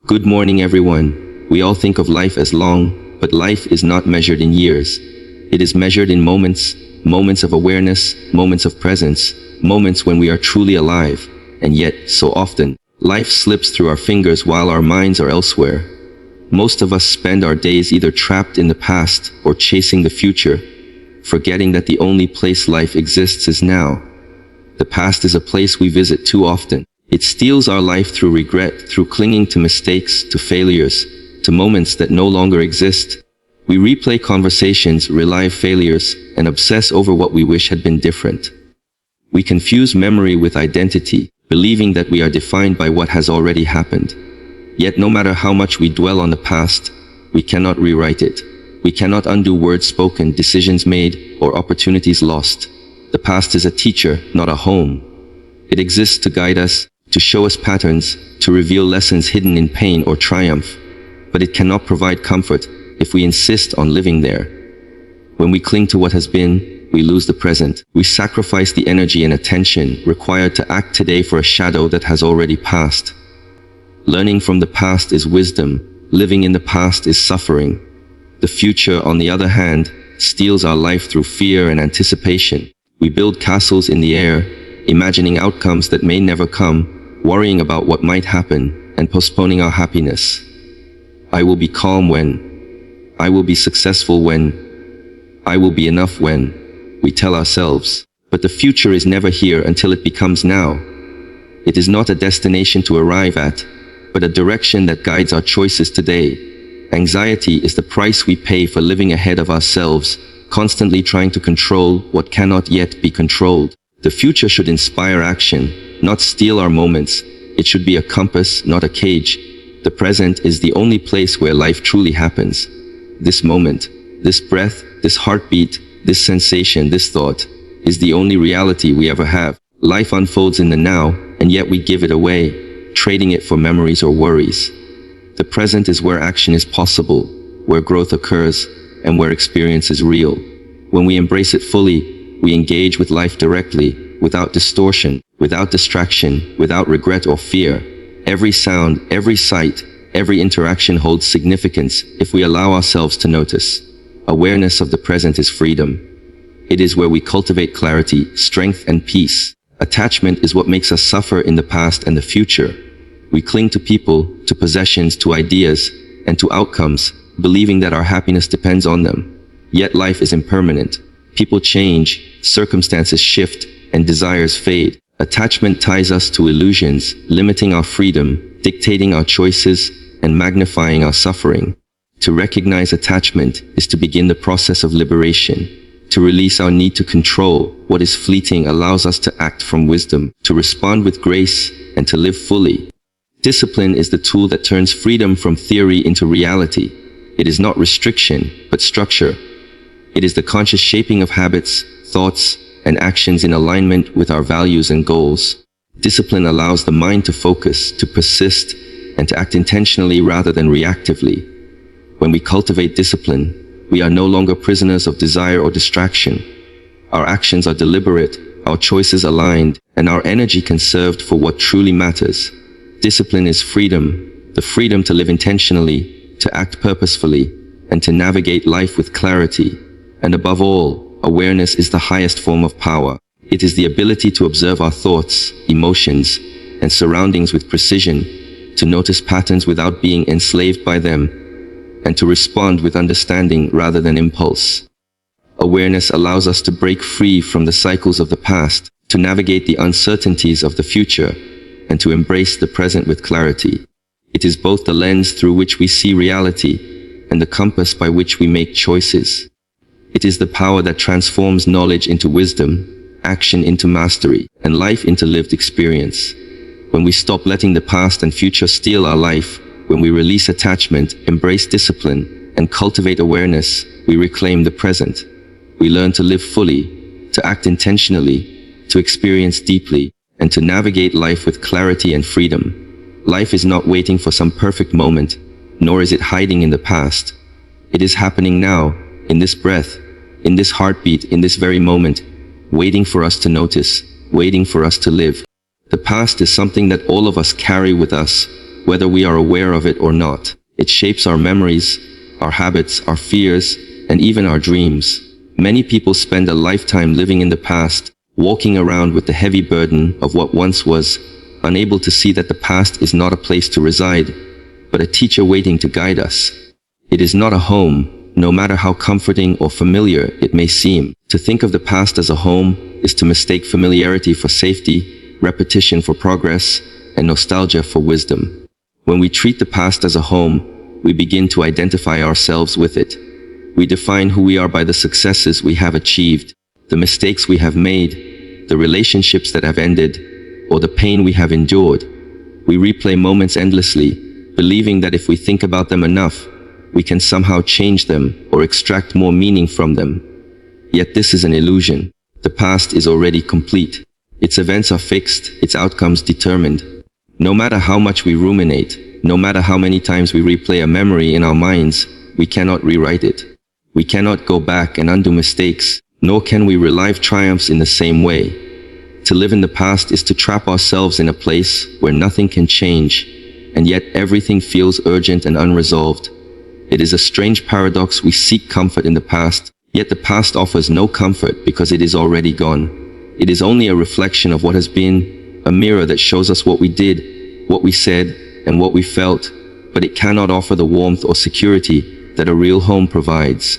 Good morning, everyone. We all think of life as long, but life is not measured in years. It is measured in moments, moments of awareness, moments of presence, moments when we are truly alive. And yet, so often, life slips through our fingers while our minds are elsewhere. Most of us spend our days either trapped in the past or chasing the future, forgetting that the only place life exists is now. The past is a place we visit too often. It steals our life through regret, through clinging to mistakes, to failures, to moments that no longer exist. We replay conversations, relive failures, and obsess over what we wish had been different. We confuse memory with identity, believing that we are defined by what has already happened. Yet no matter how much we dwell on the past, we cannot rewrite it. We cannot undo words spoken, decisions made, or opportunities lost. The past is a teacher, not a home. It exists to guide us, to show us patterns, to reveal lessons hidden in pain or triumph. But it cannot provide comfort if we insist on living there. When we cling to what has been, we lose the present. We sacrifice the energy and attention required to act today for a shadow that has already passed. Learning from the past is wisdom. Living in the past is suffering. The future, on the other hand, steals our life through fear and anticipation. We build castles in the air, imagining outcomes that may never come, worrying about what might happen, and postponing our happiness. I will be calm when, I will be successful when, I will be enough when, we tell ourselves. But the future is never here until it becomes now. It is not a destination to arrive at, but a direction that guides our choices today. Anxiety is the price we pay for living ahead of ourselves, constantly trying to control what cannot yet be controlled. The future should inspire action, not steal our moments. It should be a compass, not a cage. The present is the only place where life truly happens. This moment, this breath, this heartbeat, this sensation, this thought, is the only reality we ever have. Life unfolds in the now, and yet we give it away, trading it for memories or worries. The present is where action is possible, where growth occurs, and where experience is real. When we embrace it fully, we engage with life directly, without distortion, without distraction, without regret or fear. Every sound, every sight, every interaction holds significance if we allow ourselves to notice. Awareness of the present is freedom. It is where we cultivate clarity, strength, and peace. Attachment is what makes us suffer in the past and the future. We cling to people, to possessions, to ideas, and to outcomes, believing that our happiness depends on them. Yet life is impermanent. People change, circumstances shift, and desires fade. Attachment ties us to illusions, limiting our freedom, dictating our choices, and magnifying our suffering. To recognize attachment is to begin the process of liberation. To release our need to control what is fleeting allows us to act from wisdom, to respond with grace, and to live fully. Discipline is the tool that turns freedom from theory into reality. It is not restriction, but structure. It is the conscious shaping of habits, thoughts, and actions in alignment with our values and goals. Discipline allows the mind to focus, to persist, and to act intentionally rather than reactively. When we cultivate discipline, we are no longer prisoners of desire or distraction. Our actions are deliberate, our choices aligned, and our energy conserved for what truly matters. Discipline is freedom, the freedom to live intentionally, to act purposefully, and to navigate life with clarity. And above all, awareness is the highest form of power. It is the ability to observe our thoughts, emotions, and surroundings with precision, to notice patterns without being enslaved by them, and to respond with understanding rather than impulse. Awareness allows us to break free from the cycles of the past, to navigate the uncertainties of the future, and to embrace the present with clarity. It is both the lens through which we see reality and the compass by which we make choices. It is the power that transforms knowledge into wisdom, action into mastery, and life into lived experience. When we stop letting the past and future steal our life, when we release attachment, embrace discipline, and cultivate awareness, we reclaim the present. We learn to live fully, to act intentionally, to experience deeply, and to navigate life with clarity and freedom. Life is not waiting for some perfect moment, nor is it hiding in the past. It is happening now, in this breath, in this heartbeat, in this very moment, waiting for us to notice, waiting for us to live. The past is something that all of us carry with us, whether we are aware of it or not. It shapes our memories, our habits, our fears, and even our dreams. Many people spend a lifetime living in the past, walking around with the heavy burden of what once was, unable to see that the past is not a place to reside, but a teacher waiting to guide us. It is not a home, no matter how comforting or familiar it may seem. To think of the past as a home is to mistake familiarity for safety, repetition for progress, and nostalgia for wisdom. When we treat the past as a home, we begin to identify ourselves with it. We define who we are by the successes we have achieved, the mistakes we have made, the relationships that have ended, or the pain we have endured. We replay moments endlessly, believing that if we think about them enough, we can somehow change them or extract more meaning from them. Yet this is an illusion. The past is already complete. Its events are fixed, its outcomes determined. No matter how much we ruminate, no matter how many times we replay a memory in our minds, we cannot rewrite it. We cannot go back and undo mistakes, nor can we relive triumphs in the same way. To live in the past is to trap ourselves in a place where nothing can change, and yet everything feels urgent and unresolved. It is a strange paradox. We seek comfort in the past, yet the past offers no comfort because it is already gone. It is only a reflection of what has been, a mirror that shows us what we did, what we said, and what we felt, but it cannot offer the warmth or security that a real home provides.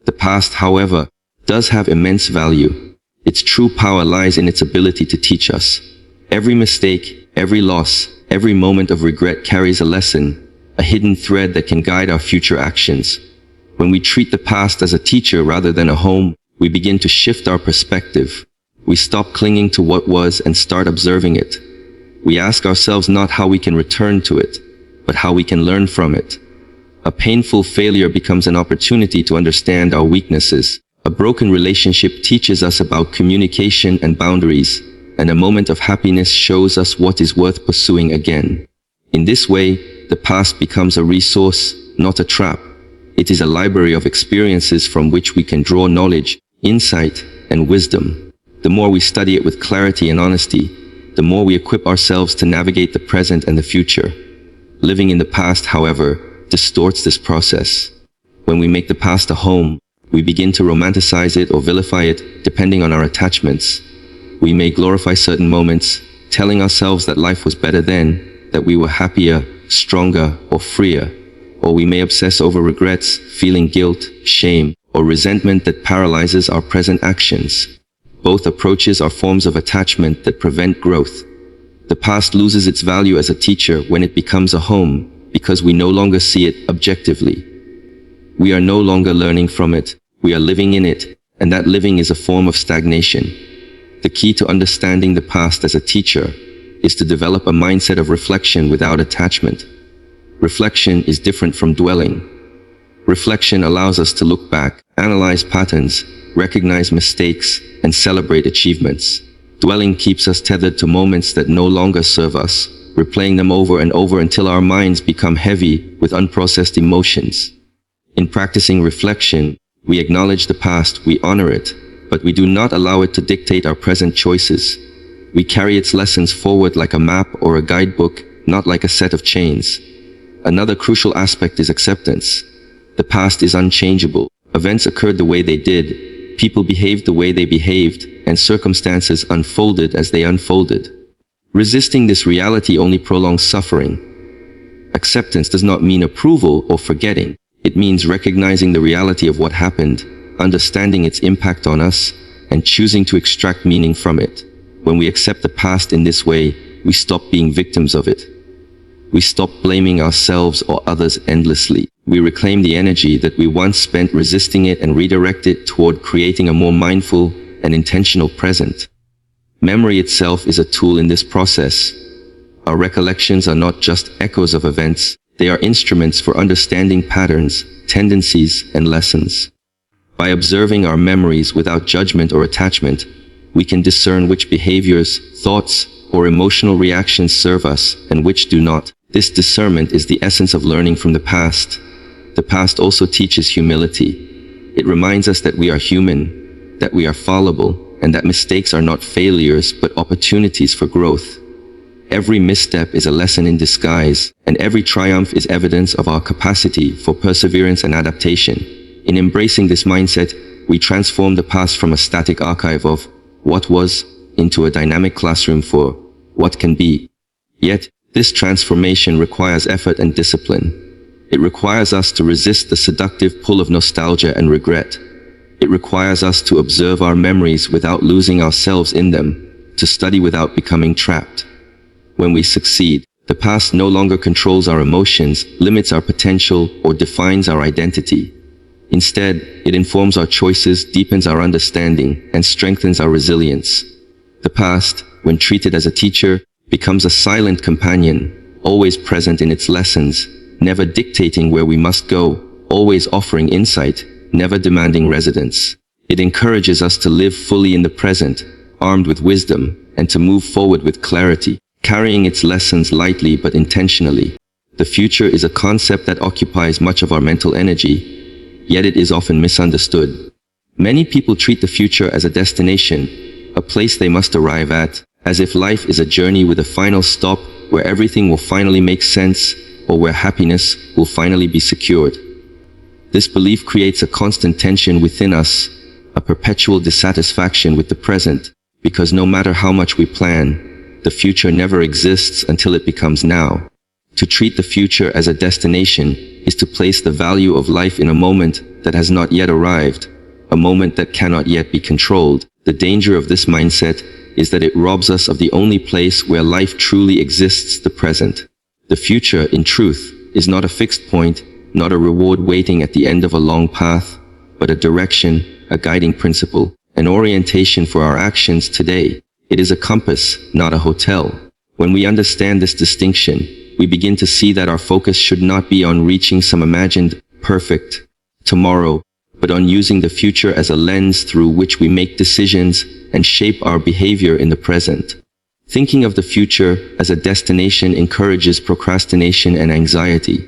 The past, however, does have immense value. Its true power lies in its ability to teach us. Every mistake, every loss, every moment of regret carries a lesson, a hidden thread that can guide our future actions. When we treat the past as a teacher rather than a home, we begin to shift our perspective. We stop clinging to what was and start observing it. We ask ourselves not how we can return to it, but how we can learn from it. A painful failure becomes an opportunity to understand our weaknesses. A broken relationship teaches us about communication and boundaries, and a moment of happiness shows us what is worth pursuing again. In this way, the past becomes a resource, not a trap. It is a library of experiences from which we can draw knowledge, insight, and wisdom. The more we study it with clarity and honesty, the more we equip ourselves to navigate the present and the future. Living in the past, however, distorts this process. When we make the past a home, we begin to romanticize it or vilify it, depending on our attachments. We may glorify certain moments, telling ourselves that life was better then, that we were happier, stronger, or freer. Or we may obsess over regrets, feeling guilt, shame, or resentment that paralyzes our present actions. Both approaches are forms of attachment that prevent growth. The past loses its value as a teacher when it becomes a home, because we no longer see it objectively. We are no longer learning from it, we are living in it, and that living is a form of stagnation. The key to understanding the past as a teacher is to develop a mindset of reflection without attachment. Reflection is different from dwelling. Reflection allows us to look back, analyze patterns, recognize mistakes, and celebrate achievements. Dwelling keeps us tethered to moments that no longer serve us, replaying them over and over until our minds become heavy with unprocessed emotions. In practicing reflection, we acknowledge the past, we honor it, but we do not allow it to dictate our present choices. We carry its lessons forward like a map or a guidebook, not like a set of chains. Another crucial aspect is acceptance. The past is unchangeable. Events occurred the way they did, people behaved the way they behaved, and circumstances unfolded as they unfolded. Resisting this reality only prolongs suffering. Acceptance does not mean approval or forgetting. It means recognizing the reality of what happened, understanding its impact on us, and choosing to extract meaning from it. When we accept the past in this way, we stop being victims of it. We stop blaming ourselves or others endlessly. We reclaim the energy that we once spent resisting it and redirect it toward creating a more mindful and intentional present. Memory itself is a tool in this process. Our recollections are not just echoes of events, they are instruments for understanding patterns, tendencies, and lessons. By observing our memories without judgment or attachment, we can discern which behaviors, thoughts, or emotional reactions serve us and which do not. This discernment is the essence of learning from the past. The past also teaches humility. It reminds us that we are human, that we are fallible, and that mistakes are not failures but opportunities for growth. Every misstep is a lesson in disguise, and every triumph is evidence of our capacity for perseverance and adaptation. In embracing this mindset, we transform the past from a static archive of what was into a dynamic classroom for what can be. Yet, this transformation requires effort and discipline. It requires us to resist the seductive pull of nostalgia and regret. It requires us to observe our memories without losing ourselves in them, to study without becoming trapped. When we succeed, the past no longer controls our emotions, limits our potential, or defines our identity. Instead, it informs our choices, deepens our understanding, and strengthens our resilience. The past, when treated as a teacher, becomes a silent companion, always present in its lessons, never dictating where we must go, always offering insight, never demanding residence. It encourages us to live fully in the present, armed with wisdom, and to move forward with clarity, carrying its lessons lightly but intentionally. The future is a concept that occupies much of our mental energy, yet it is often misunderstood. Many people treat the future as a destination, a place they must arrive at, as if life is a journey with a final stop where everything will finally make sense or where happiness will finally be secured. This belief creates a constant tension within us, a perpetual dissatisfaction with the present, because no matter how much we plan, the future never exists until it becomes now. To treat the future as a destination is to place the value of life in a moment that has not yet arrived, a moment that cannot yet be controlled. The danger of this mindset is that it robs us of the only place where life truly exists, the present. The future, in truth, is not a fixed point, not a reward waiting at the end of a long path, but a direction, a guiding principle, an orientation for our actions today. It is a compass, not a hotel. When we understand this distinction, we begin to see that our focus should not be on reaching some imagined, perfect tomorrow, but on using the future as a lens through which we make decisions and shape our behavior in the present. Thinking of the future as a destination encourages procrastination and anxiety.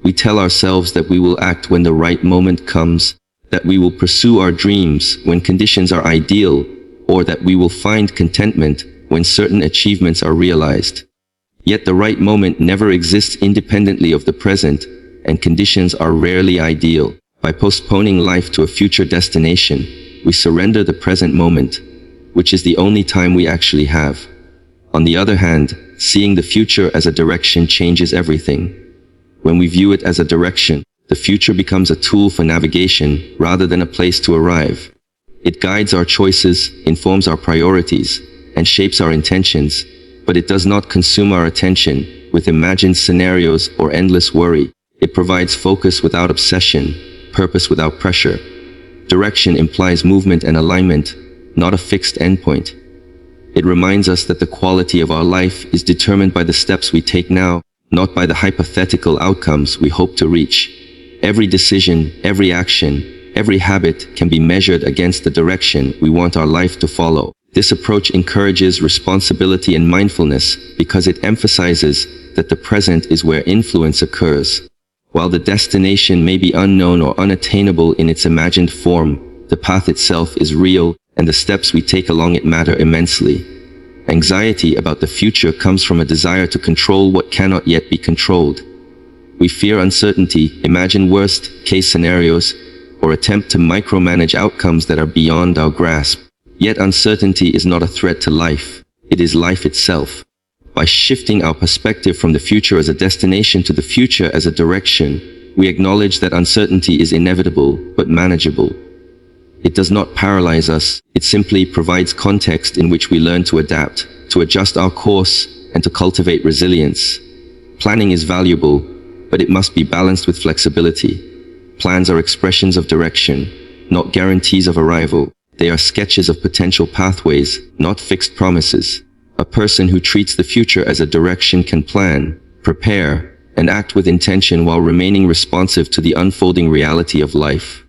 We tell ourselves that we will act when the right moment comes, that we will pursue our dreams when conditions are ideal, or that we will find contentment when certain achievements are realized. Yet the right moment never exists independently of the present, and conditions are rarely ideal. By postponing life to a future destination, we surrender the present moment, which is the only time we actually have. On the other hand, seeing the future as a direction changes everything. When we view it as a direction, the future becomes a tool for navigation rather than a place to arrive. It guides our choices, informs our priorities, and shapes our intentions, but it does not consume our attention with imagined scenarios or endless worry. It provides focus without obsession, purpose without pressure. Direction implies movement and alignment, not a fixed endpoint. It reminds us that the quality of our life is determined by the steps we take now, not by the hypothetical outcomes we hope to reach. Every decision, every action, every habit can be measured against the direction we want our life to follow. This approach encourages responsibility and mindfulness because it emphasizes that the present is where influence occurs. While the destination may be unknown or unattainable in its imagined form, the path itself is real, and the steps we take along it matter immensely. Anxiety about the future comes from a desire to control what cannot yet be controlled. We fear uncertainty, imagine worst-case scenarios, or attempt to micromanage outcomes that are beyond our grasp. Yet uncertainty is not a threat to life. It is life itself. By shifting our perspective from the future as a destination to the future as a direction, we acknowledge that uncertainty is inevitable but manageable. It does not paralyze us, it simply provides context in which we learn to adapt, to adjust our course, and to cultivate resilience. Planning is valuable, but it must be balanced with flexibility. Plans are expressions of direction, not guarantees of arrival. They are sketches of potential pathways, not fixed promises. A person who treats the future as a direction can plan, prepare, and act with intention while remaining responsive to the unfolding reality of life.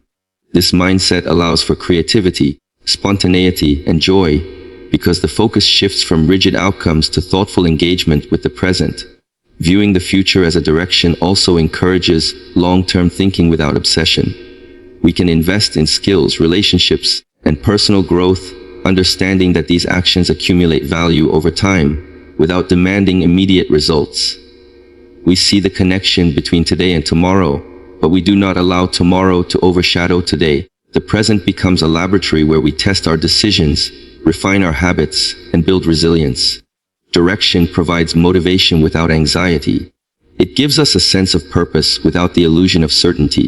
This mindset allows for creativity, spontaneity, and joy, because the focus shifts from rigid outcomes to thoughtful engagement with the present. Viewing the future as a direction also encourages long-term thinking without obsession. We can invest in skills, relationships, and personal growth, understanding that these actions accumulate value over time, without demanding immediate results. We see the connection between today and tomorrow, but we do not allow tomorrow to overshadow today. The present becomes a laboratory where we test our decisions, refine our habits, and build resilience. Direction provides motivation without anxiety. It gives us a sense of purpose without the illusion of certainty.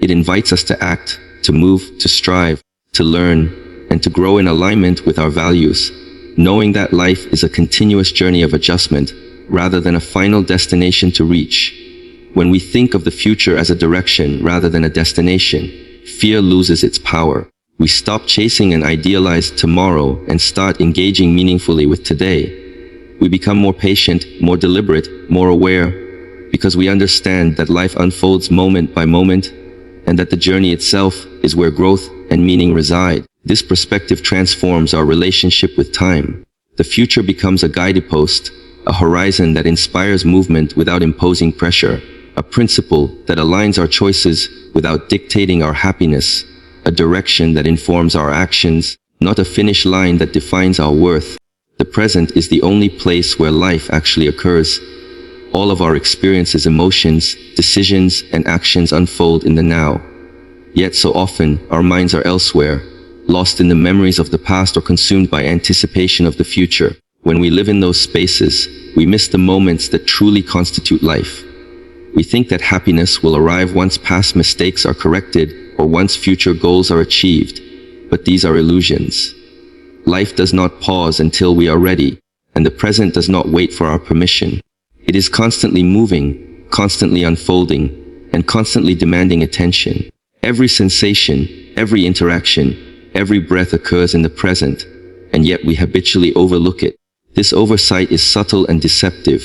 It invites us to act, to move, to strive, to learn, and to grow in alignment with our values, knowing that life is a continuous journey of adjustment rather than a final destination to reach. When we think of the future as a direction rather than a destination, fear loses its power. We stop chasing an idealized tomorrow and start engaging meaningfully with today. We become more patient, more deliberate, more aware, because we understand that life unfolds moment by moment, and that the journey itself is where growth and meaning reside. This perspective transforms our relationship with time. The future becomes a guidepost, a horizon that inspires movement without imposing pressure, a principle that aligns our choices without dictating our happiness, a direction that informs our actions, not a finish line that defines our worth. The present is the only place where life actually occurs. All of our experiences, emotions, decisions, and actions unfold in the now. Yet so often, our minds are elsewhere, lost in the memories of the past or consumed by anticipation of the future. When we live in those spaces, we miss the moments that truly constitute life. We think that happiness will arrive once past mistakes are corrected or once future goals are achieved, but these are illusions. Life does not pause until we are ready, and the present does not wait for our permission. It is constantly moving, constantly unfolding, and constantly demanding attention. Every sensation, every interaction, every breath occurs in the present, and yet we habitually overlook it. This oversight is subtle and deceptive.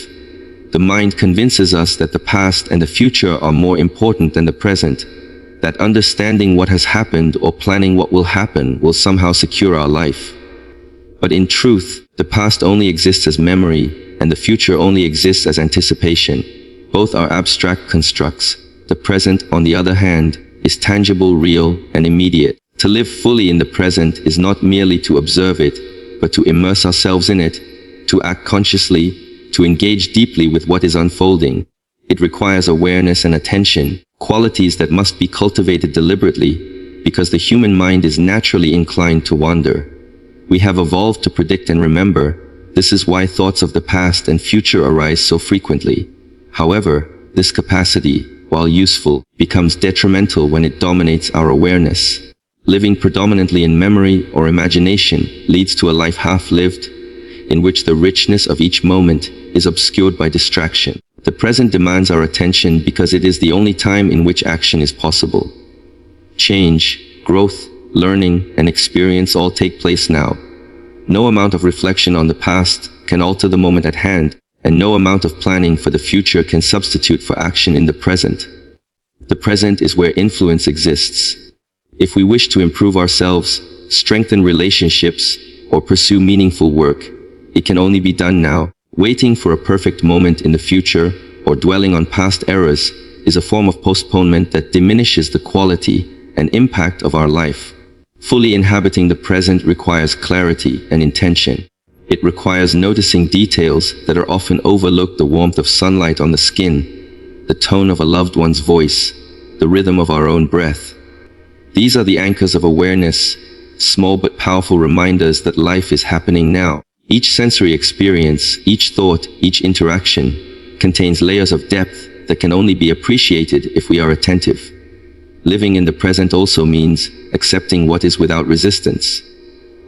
The mind convinces us that the past and the future are more important than the present, that understanding what has happened or planning what will happen will somehow secure our life. But in truth, the past only exists as memory, and the future only exists as anticipation. Both are abstract constructs. The present, on the other hand, is tangible, real, and immediate. To live fully in the present is not merely to observe it, but to immerse ourselves in it, to act consciously, to engage deeply with what is unfolding. It requires awareness and attention, qualities that must be cultivated deliberately, because the human mind is naturally inclined to wander. We have evolved to predict and remember. This is why thoughts of the past and future arise so frequently. However, this capacity, while useful, becomes detrimental when it dominates our awareness. Living predominantly in memory or imagination leads to a life half-lived, in which the richness of each moment is obscured by distraction. The present demands our attention because it is the only time in which action is possible. Change, growth, learning, and experience all take place now. No amount of reflection on the past can alter the moment at hand, and no amount of planning for the future can substitute for action in the present. The present is where influence exists. If we wish to improve ourselves, strengthen relationships, or pursue meaningful work, it can only be done now. Waiting for a perfect moment in the future, or dwelling on past errors, is a form of postponement that diminishes the quality and impact of our life. Fully inhabiting the present requires clarity and intention. It requires noticing details that are often overlooked: the warmth of sunlight on the skin, the tone of a loved one's voice, the rhythm of our own breath. These are the anchors of awareness, small but powerful reminders that life is happening now. Each sensory experience, each thought, each interaction contains layers of depth that can only be appreciated if we are attentive. Living in the present also means accepting what is without resistance.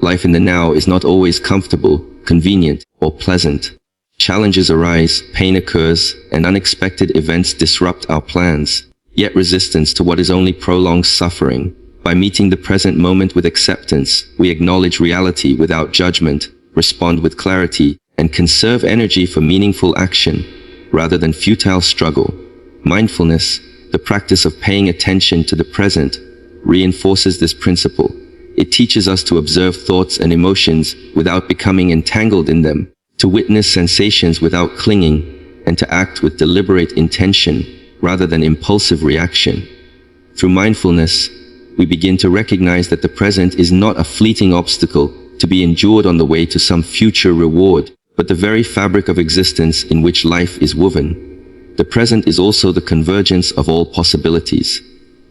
Life in the now is not always comfortable, convenient, or pleasant. Challenges arise, pain occurs, and unexpected events disrupt our plans. Yet resistance to what is only prolongs suffering. By meeting the present moment with acceptance, we acknowledge reality without judgment, respond with clarity, and conserve energy for meaningful action, rather than futile struggle. Mindfulness, the practice of paying attention to the present, reinforces this principle. It teaches us to observe thoughts and emotions without becoming entangled in them, to witness sensations without clinging, and to act with deliberate intention rather than impulsive reaction. Through mindfulness, we begin to recognize that the present is not a fleeting obstacle to be endured on the way to some future reward, but the very fabric of existence in which life is woven. The present is also the convergence of all possibilities.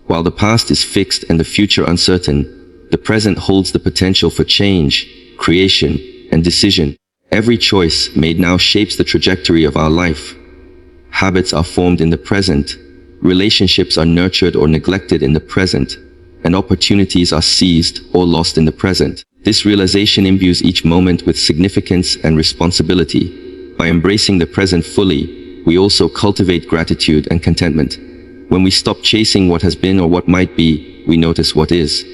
While the past is fixed and the future uncertain, the present holds the potential for change, creation, and decision. Every choice made now shapes the trajectory of our life. Habits are formed in the present, relationships are nurtured or neglected in the present, and opportunities are seized or lost in the present. This realization imbues each moment with significance and responsibility. By embracing the present fully, we also cultivate gratitude and contentment. When we stop chasing what has been or what might be, we notice what is.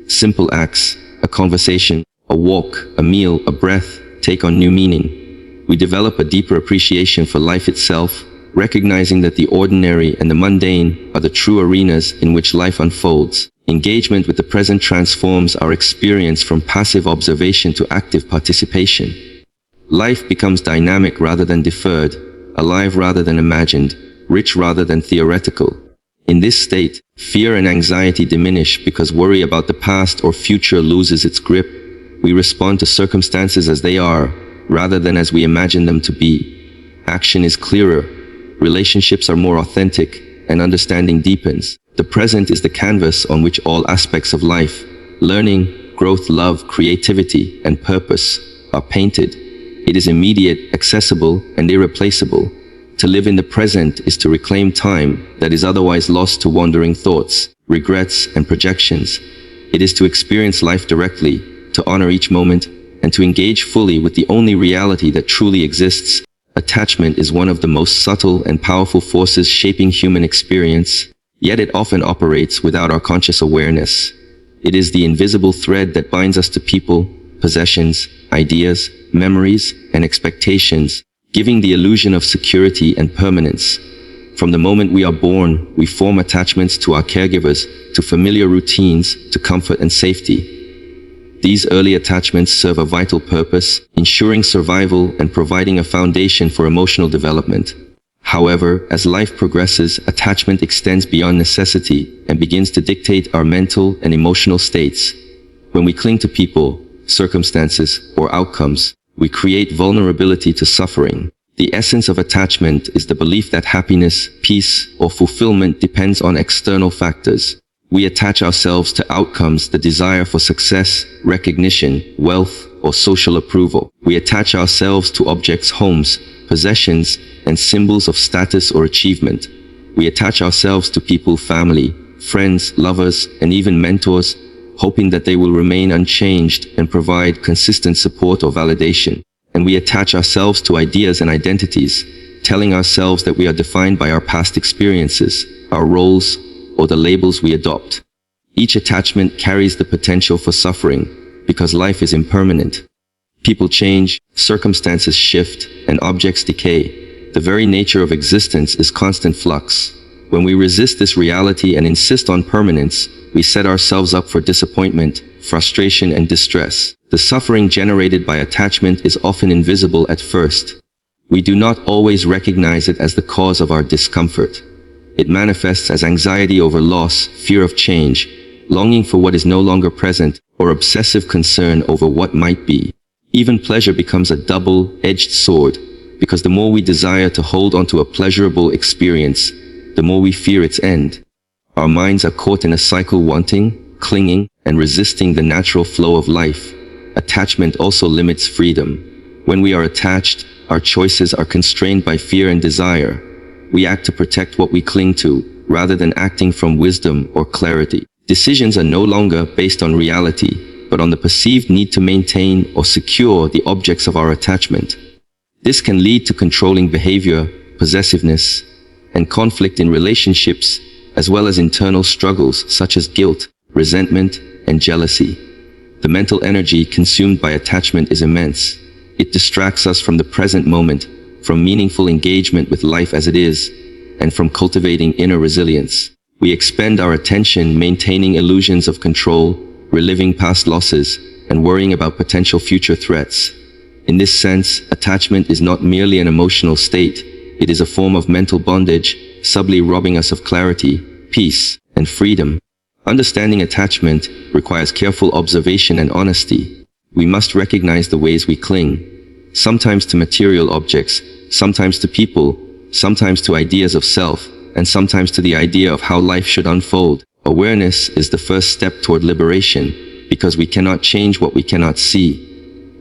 Simple acts, a conversation, a walk, a meal, a breath, take on new meaning. We develop a deeper appreciation for life itself, recognizing that the ordinary and the mundane are the true arenas in which life unfolds. Engagement with the present transforms our experience from passive observation to active participation. Life becomes dynamic rather than deferred, alive rather than imagined, rich rather than theoretical. In this state, fear and anxiety diminish because worry about the past or future loses its grip. We respond to circumstances as they are, rather than as we imagine them to be. Action is clearer, relationships are more authentic, and understanding deepens. The present is the canvas on which all aspects of life, learning, growth, love, creativity, and purpose, are painted. It is immediate, accessible, and irreplaceable. To live in the present is to reclaim time that is otherwise lost to wandering thoughts, regrets, and projections. It is to experience life directly, to honor each moment, and to engage fully with the only reality that truly exists. Attachment is one of the most subtle and powerful forces shaping human experience, yet it often operates without our conscious awareness. It is the invisible thread that binds us to people, possessions, ideas, memories, and expectations, giving the illusion of security and permanence. From the moment we are born, we form attachments to our caregivers, to familiar routines, to comfort and safety. These early attachments serve a vital purpose, ensuring survival and providing a foundation for emotional development. However, as life progresses, attachment extends beyond necessity and begins to dictate our mental and emotional states. When we cling to people, circumstances, or outcomes, we create vulnerability to suffering. The essence of attachment is the belief that happiness, peace, or fulfillment depends on external factors. We attach ourselves to outcomes, the desire for success, recognition, wealth, or social approval. We attach ourselves to objects, homes, possessions, and symbols of status or achievement. We attach ourselves to people, family, friends, lovers, and even mentors, hoping that they will remain unchanged and provide consistent support or validation. And we attach ourselves to ideas and identities, telling ourselves that we are defined by our past experiences, our roles, or the labels we adopt. Each attachment carries the potential for suffering, because life is impermanent. People change, circumstances shift, and objects decay. The very nature of existence is constant flux. When we resist this reality and insist on permanence, we set ourselves up for disappointment, frustration, and distress. The suffering generated by attachment is often invisible at first. We do not always recognize it as the cause of our discomfort. It manifests as anxiety over loss, fear of change, longing for what is no longer present, or obsessive concern over what might be. Even pleasure becomes a double-edged sword, because the more we desire to hold onto a pleasurable experience, the more we fear its end. Our minds are caught in a cycle, wanting, clinging, and resisting the natural flow of life. Attachment also limits freedom. When we are attached, our choices are constrained by fear and desire. We act to protect what we cling to, rather than acting from wisdom or clarity. Decisions are no longer based on reality, but on the perceived need to maintain or secure the objects of our attachment. This can lead to controlling behavior, possessiveness, and conflict in relationships, as well as internal struggles such as guilt, resentment, and jealousy. The mental energy consumed by attachment is immense. It distracts us from the present moment, from meaningful engagement with life as it is, and from cultivating inner resilience. We expend our attention maintaining illusions of control, reliving past losses, and worrying about potential future threats. In this sense, attachment is not merely an emotional state, it is a form of mental bondage, subtly robbing us of clarity, peace, and freedom. Understanding attachment requires careful observation and honesty. We must recognize the ways we cling, sometimes to material objects, sometimes to people, sometimes to ideas of self, and sometimes to the idea of how life should unfold. Awareness is the first step toward liberation, because we cannot change what we cannot see.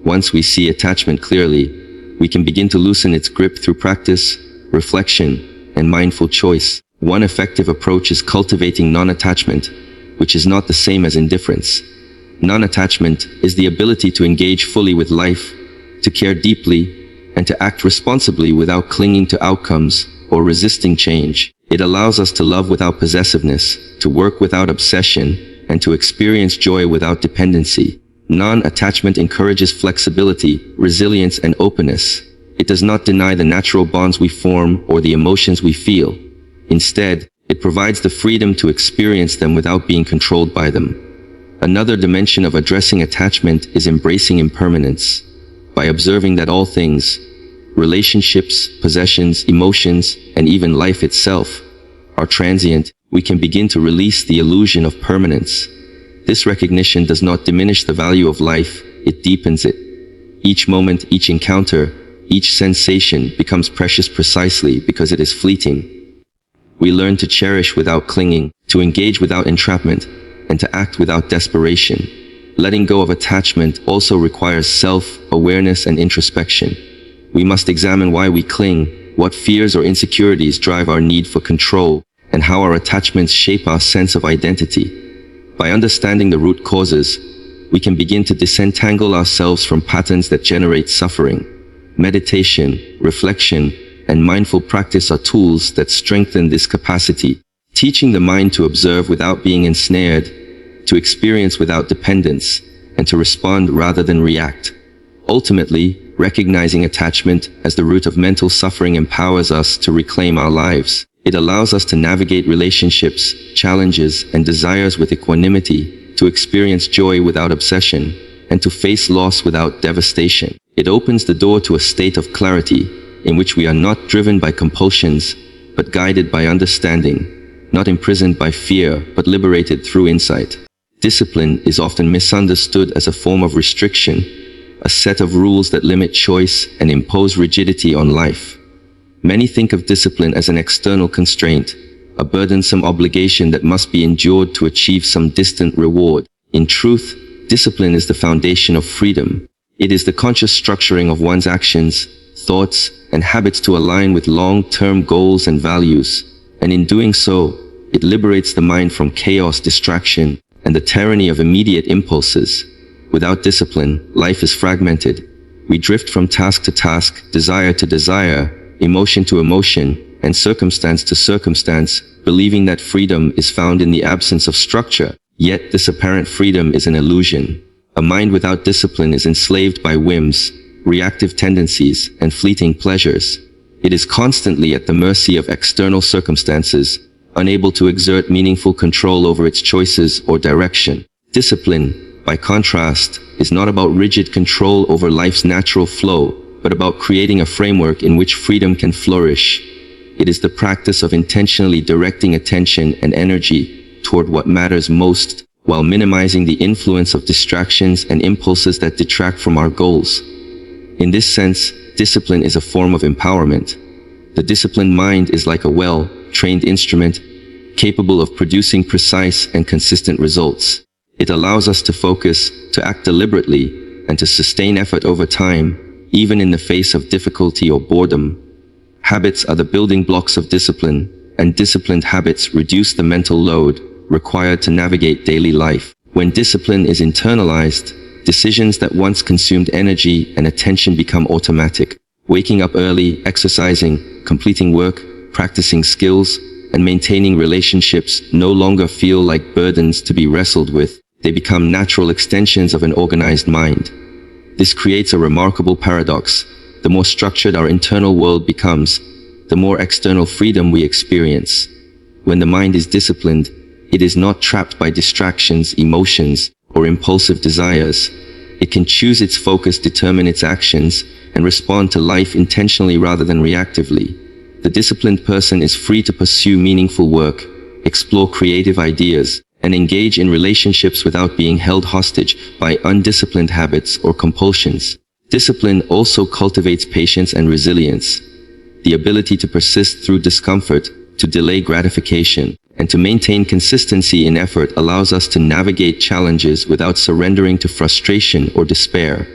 Once we see attachment clearly, we can begin to loosen its grip through practice, reflection, and mindful choice. One effective approach is cultivating non-attachment, which is not the same as indifference. Non-attachment is the ability to engage fully with life, to care deeply, and to act responsibly without clinging to outcomes or resisting change. It allows us to love without possessiveness, to work without obsession, and to experience joy without dependency. Non-attachment encourages flexibility, resilience, and openness. It does not deny the natural bonds we form or the emotions we feel. Instead, it provides the freedom to experience them without being controlled by them. Another dimension of addressing attachment is embracing impermanence. By observing that all things, relationships, possessions, emotions, and even life itself, are transient, we can begin to release the illusion of permanence. This recognition does not diminish the value of life, it deepens it. Each moment, each encounter, each sensation becomes precious precisely because it is fleeting. We learn to cherish without clinging, to engage without entrapment, and to act without desperation. Letting go of attachment also requires self-awareness and introspection. We must examine why we cling, what fears or insecurities drive our need for control, and how our attachments shape our sense of identity. By understanding the root causes, we can begin to disentangle ourselves from patterns that generate suffering. Meditation, reflection, and mindful practice are tools that strengthen this capacity, teaching the mind to observe without being ensnared, to experience without dependence, and to respond rather than react. Ultimately, recognizing attachment as the root of mental suffering empowers us to reclaim our lives. It allows us to navigate relationships, challenges, and desires with equanimity, to experience joy without obsession, and to face loss without devastation. It opens the door to a state of clarity, in which we are not driven by compulsions, but guided by understanding, not imprisoned by fear, but liberated through insight. Discipline is often misunderstood as a form of restriction, a set of rules that limit choice and impose rigidity on life. Many think of discipline as an external constraint, a burdensome obligation that must be endured to achieve some distant reward. In truth, discipline is the foundation of freedom. It is the conscious structuring of one's actions, thoughts, and habits to align with long-term goals and values. And in doing so, it liberates the mind from chaos, distraction, and the tyranny of immediate impulses. Without discipline, life is fragmented. We drift from task to task, desire to desire, emotion to emotion, and circumstance to circumstance, believing that freedom is found in the absence of structure. Yet this apparent freedom is an illusion. A mind without discipline is enslaved by whims, reactive tendencies, and fleeting pleasures. It is constantly at the mercy of external circumstances, unable to exert meaningful control over its choices or direction. Discipline, by contrast, is not about rigid control over life's natural flow, but about creating a framework in which freedom can flourish. It is the practice of intentionally directing attention and energy toward what matters most, while minimizing the influence of distractions and impulses that detract from our goals. In this sense, discipline is a form of empowerment. The disciplined mind is like a well-trained instrument, capable of producing precise and consistent results. It allows us to focus, to act deliberately, and to sustain effort over time, even in the face of difficulty or boredom. Habits are the building blocks of discipline, and disciplined habits reduce the mental load required to navigate daily life. When discipline is internalized, decisions that once consumed energy and attention become automatic. Waking up early, exercising, completing work, practicing skills, and maintaining relationships no longer feel like burdens to be wrestled with. They become natural extensions of an organized mind. This creates a remarkable paradox. The more structured our internal world becomes, the more external freedom we experience. When the mind is disciplined, it is not trapped by distractions, emotions, or impulsive desires. It can choose its focus, determine its actions, and respond to life intentionally rather than reactively. The disciplined person is free to pursue meaningful work, explore creative ideas, and engage in relationships without being held hostage by undisciplined habits or compulsions. Discipline also cultivates patience and resilience, the ability to persist through discomfort, to delay gratification, and to maintain consistency in effort allows us to navigate challenges without surrendering to frustration or despair.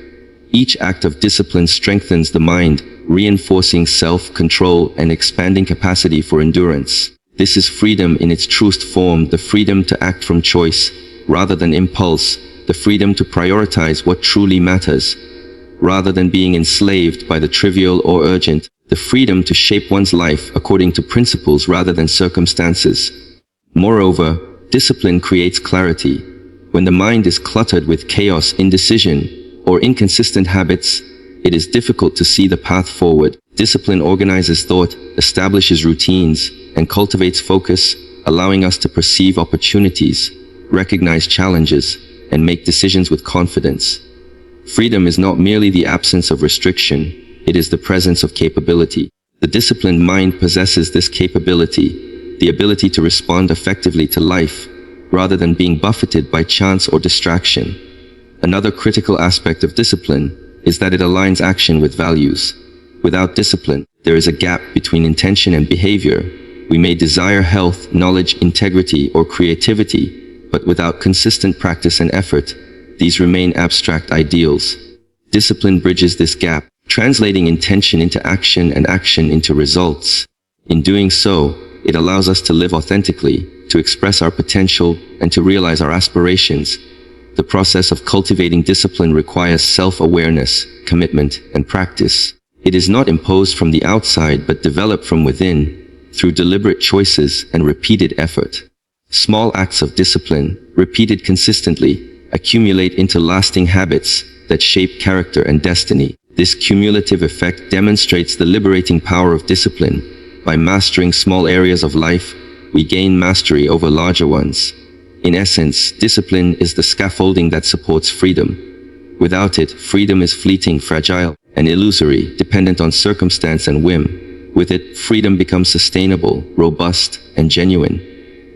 Each act of discipline strengthens the mind, reinforcing self-control and expanding capacity for endurance. This is freedom in its truest form, the freedom to act from choice rather than impulse, the freedom to prioritize what truly matters, rather than being enslaved by the trivial or urgent, the freedom to shape one's life according to principles rather than circumstances. Moreover, discipline creates clarity. When the mind is cluttered with chaos, indecision, or inconsistent habits, it is difficult to see the path forward. Discipline organizes thought, establishes routines, and cultivates focus, allowing us to perceive opportunities, recognize challenges, and make decisions with confidence. Freedom is not merely the absence of restriction, it is the presence of capability. The disciplined mind possesses this capability, the ability to respond effectively to life, rather than being buffeted by chance or distraction. Another critical aspect of discipline is that it aligns action with values. Without discipline, there is a gap between intention and behavior. We may desire health, knowledge, integrity, or creativity, but without consistent practice and effort, these remain abstract ideals. Discipline bridges this gap, translating intention into action and action into results. In doing so, it allows us to live authentically, to express our potential, and to realize our aspirations. The process of cultivating discipline requires self-awareness, commitment, and practice. It is not imposed from the outside but developed from within, through deliberate choices and repeated effort. Small acts of discipline, repeated consistently, accumulate into lasting habits that shape character and destiny. This cumulative effect demonstrates the liberating power of discipline. By mastering small areas of life, we gain mastery over larger ones. In essence, discipline is the scaffolding that supports freedom. Without it, freedom is fleeting, fragile, and illusory, dependent on circumstance and whim. With it, freedom becomes sustainable, robust, and genuine.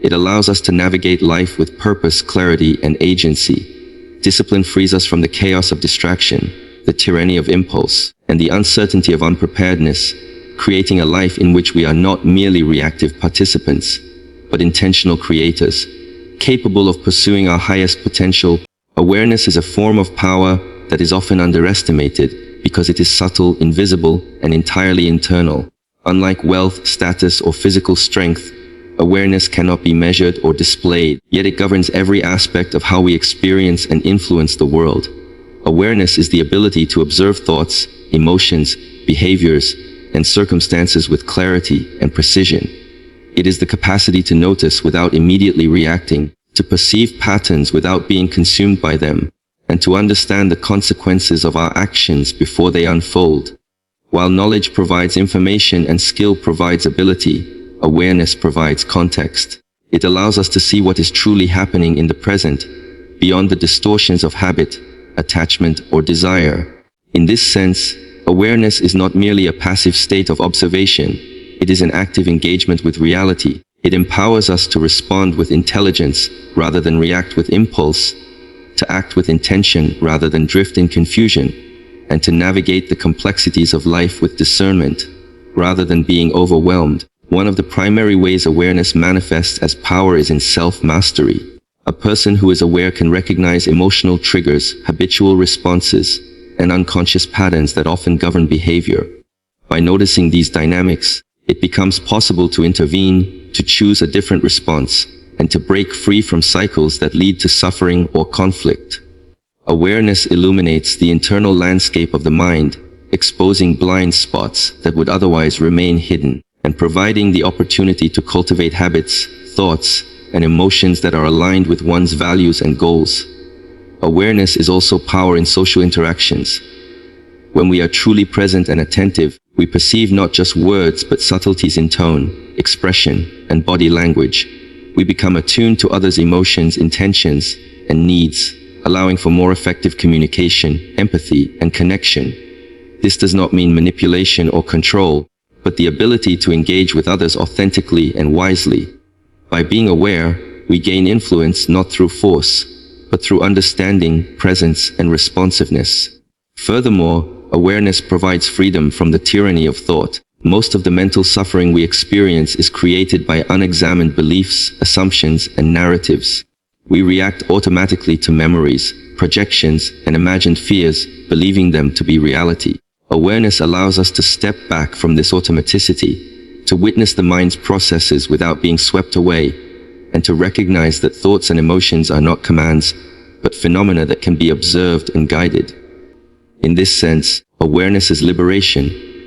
It allows us to navigate life with purpose, clarity, and agency. Discipline frees us from the chaos of distraction, the tyranny of impulse, and the uncertainty of unpreparedness, creating a life in which we are not merely reactive participants, but intentional creators, capable of pursuing our highest potential. Awareness is a form of power that is often underestimated because it is subtle, invisible, and entirely internal. Unlike wealth, status, or physical strength, awareness cannot be measured or displayed, yet it governs every aspect of how we experience and influence the world. Awareness is the ability to observe thoughts, emotions, behaviors, and circumstances with clarity and precision. It is the capacity to notice without immediately reacting, to perceive patterns without being consumed by them, and to understand the consequences of our actions before they unfold. While knowledge provides information and skill provides ability, awareness provides context. It allows us to see what is truly happening in the present, beyond the distortions of habit, attachment, or desire. In this sense, awareness is not merely a passive state of observation. It is an active engagement with reality. It empowers us to respond with intelligence rather than react with impulse, to act with intention rather than drift in confusion, and to navigate the complexities of life with discernment rather than being overwhelmed. One of the primary ways awareness manifests as power is in self-mastery. A person who is aware can recognize emotional triggers, habitual responses, and unconscious patterns that often govern behavior. By noticing these dynamics, it becomes possible to intervene, to choose a different response, and to break free from cycles that lead to suffering or conflict. Awareness illuminates the internal landscape of the mind, exposing blind spots that would otherwise remain hidden, and providing the opportunity to cultivate habits, thoughts, and emotions that are aligned with one's values and goals. Awareness is also power in social interactions. When we are truly present and attentive, we perceive not just words but subtleties in tone, expression, and body language. We become attuned to others' emotions, intentions, and needs, allowing for more effective communication, empathy, and connection. This does not mean manipulation or control, but the ability to engage with others authentically and wisely. By being aware, we gain influence not through force, but through understanding, presence, and responsiveness. Furthermore, awareness provides freedom from the tyranny of thought. Most of the mental suffering we experience is created by unexamined beliefs, assumptions, and narratives. We react automatically to memories, projections, and imagined fears, believing them to be reality. Awareness allows us to step back from this automaticity, to witness the mind's processes without being swept away, and to recognize that thoughts and emotions are not commands, but phenomena that can be observed and guided. In this sense, awareness is liberation.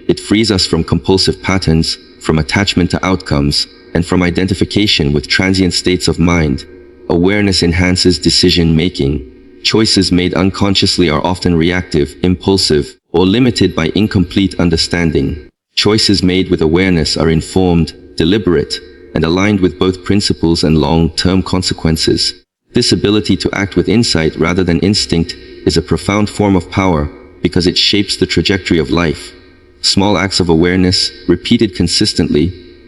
It frees us from compulsive patterns, from attachment to outcomes, and from identification with transient states of mind. Awareness enhances decision-making. Choices made unconsciously are often reactive, impulsive, or limited by incomplete understanding. Choices made with awareness are informed, deliberate, and aligned with both principles and long-term consequences. This ability to act with insight rather than instinct is a profound form of power because it shapes the trajectory of life. Small acts of awareness, repeated consistently,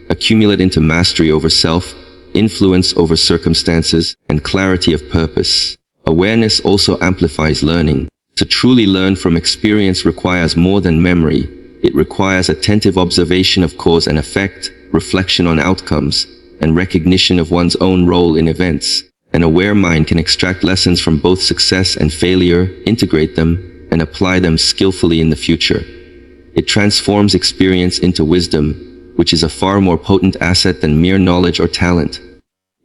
accumulate into mastery over self, influence over circumstances, and clarity of purpose. Awareness also amplifies learning. To truly learn from experience requires more than memory. It requires attentive observation of cause and effect, reflection on outcomes, and recognition of one's own role in events. An aware mind can extract lessons from both success and failure, integrate them, and apply them skillfully in the future. It transforms experience into wisdom, which is a far more potent asset than mere knowledge or talent.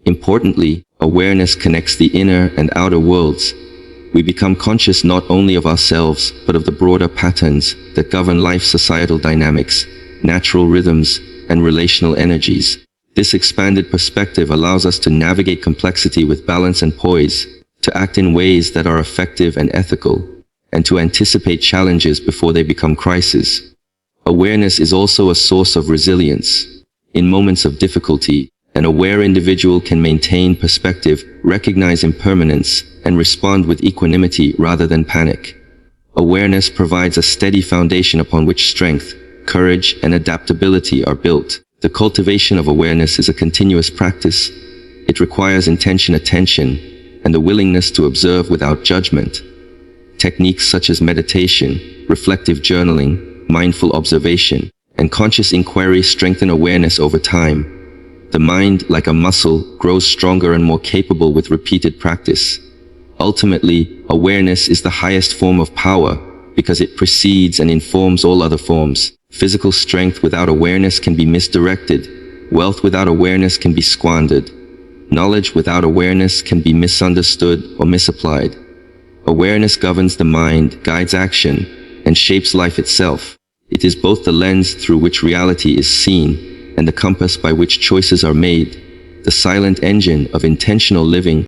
Importantly, awareness connects the inner and outer worlds. We become conscious not only of ourselves, but of the broader patterns that govern life's societal dynamics, natural rhythms, and relational energies. This expanded perspective allows us to navigate complexity with balance and poise, to act in ways that are effective and ethical, and to anticipate challenges before they become crises. Awareness is also a source of resilience. In moments of difficulty, an aware individual can maintain perspective, recognize impermanence, and respond with equanimity rather than panic. Awareness provides a steady foundation upon which strength, courage, and adaptability are built. The cultivation of awareness is a continuous practice. It requires intention, attention, and the willingness to observe without judgment. Techniques such as meditation, reflective journaling, mindful observation, and conscious inquiry strengthen awareness over time. The mind, like a muscle, grows stronger and more capable with repeated practice. Ultimately, awareness is the highest form of power because it precedes and informs all other forms. Physical strength without awareness can be misdirected. Wealth without awareness can be squandered. Knowledge without awareness can be misunderstood or misapplied. Awareness governs the mind, guides action, and shapes life itself. It is both the lens through which reality is seen and the compass by which choices are made, the silent engine of intentional living.